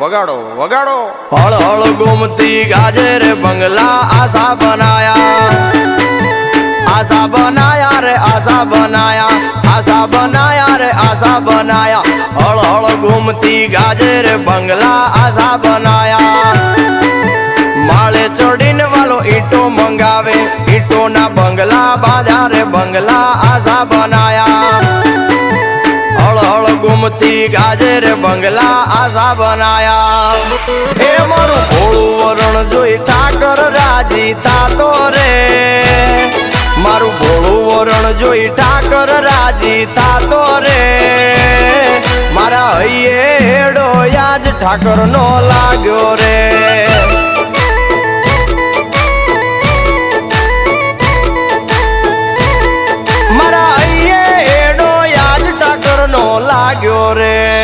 વગાડો વગાડો હળ હળ ગુમતી ગાજે રે બંગલા આશા બનાયા આશા બનાયા રે આશા બનાયા આશા બનાયા રે આશા બનાયા હળ હળ ગુમતી ગાજે રે બંગલા આશા બનાયા માળે ચડીને વાલો ઈંટો મંગાવે ઈંટોના બંગલા બાંધ્યા રે બંગલા આશા બનાયા હળ હળ ગુમતી ગાજે રે બંગલા આશા બનાયા એ મારું ભોળું વરણ જોઈ ઠાકર રાજી થાતો રે મારું ભોળું વરણ જોઈ ઠાકર રાજી થાતો રે મારા હૈયે હેડો યાજ ઠાકર નો લાગ્યો રે મારા હૈયે હેડો યાજ ઠાકર નો લાગ્યો રે